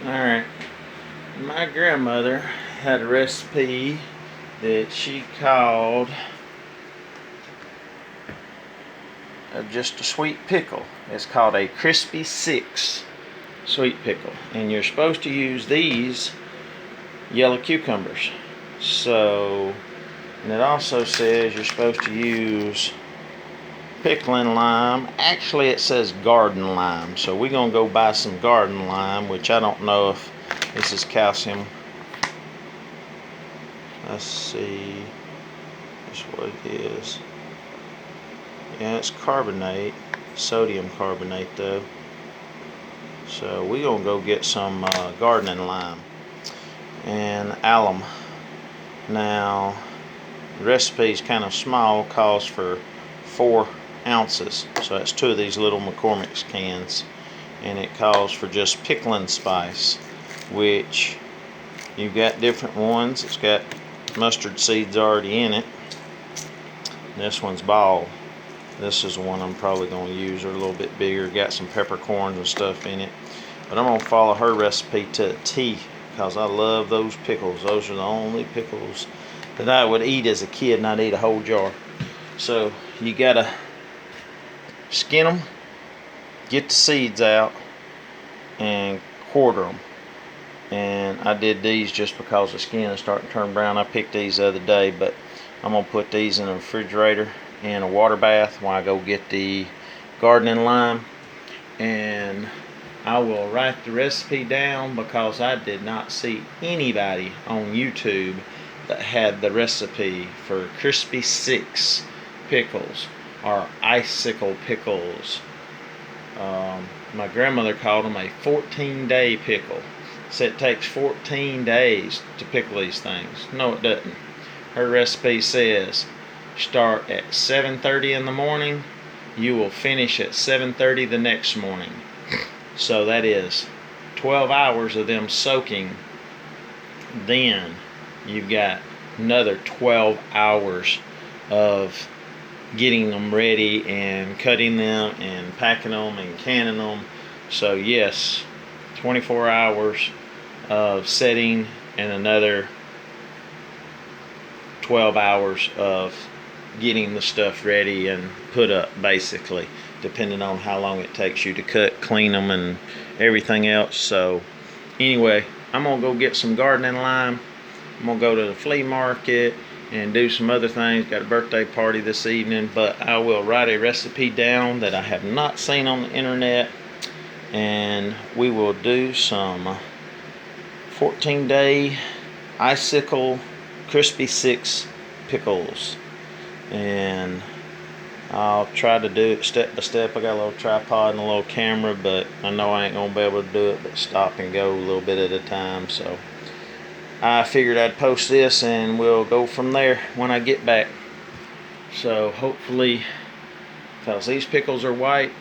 Alright, my grandmother had a recipe that she called just a sweet pickle. It's called a crispy 6 sweet pickle, and you're supposed to use these yellow cucumbers. So, and it also says you're supposed to use pickling lime. Actually, it says garden lime, so we're gonna go buy some garden lime, which I don't know if this is calcium. Let's see, that's what it is. Yeah, it's carbonate, sodium carbonate though. So we're gonna go get some gardening lime and alum. Now, the recipe is kind of small, calls for 4 ounces, so that's 2 of these little McCormick's cans, and it calls for just pickling spice, which you've got different ones. It's got mustard seeds already in it. This one's ball. This is the one I'm probably going to use. They're a little bit bigger, got some peppercorns and stuff in it, but I'm going to follow her recipe to a T because I love those pickles. Those are the only pickles that I would eat as a kid, and I'd eat a whole jar. So you gotta skin them, get the seeds out, and quarter them. And I did these just because the skin is starting to turn brown. I picked these the other day, but I'm gonna put these in the refrigerator in a water bath while I go get the gardening lime. And I will write the recipe down because I did not see anybody on YouTube that had the recipe for crispy 6 pickles or icicle pickles. My grandmother called them a 14-day pickle. So it takes 14 days to pickle these things. No, it doesn't. Her recipe says start at 7:30 in the morning, you will finish at 7:30 the next morning. So that is 12 hours of them soaking. Then you've got another 12 hours of getting them ready and cutting them and packing them and canning them. So yes, 24 hours of setting and another 12 hours of getting the stuff ready and put up, basically, depending on how long it takes you to cut, clean them, and everything else. So anyway, I'm gonna go get some gardening lime. I'm gonna go to the flea market and do some other things. Got a birthday party this evening, but I will write a recipe down that I have not seen on the internet, and we will do some 14-day icicle crispy 6 pickles, and I'll try to do it step by step. I got a little tripod and a little camera, but I know I ain't gonna be able to do it but stop and go a little bit at a time. So I figured I'd post this and we'll go from there when I get back. So hopefully, because these pickles are white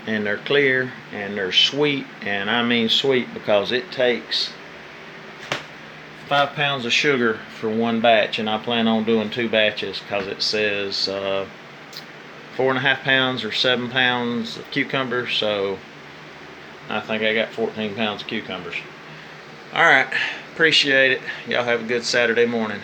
and they're clear and they're sweet, and I mean sweet because it takes 5 pounds of sugar for 1 batch, and I plan on doing 2 batches because it says 4.5 pounds or 7 pounds of cucumbers, so I think I got 14 pounds of cucumbers. Alright, appreciate it. Y'all have a good Saturday morning.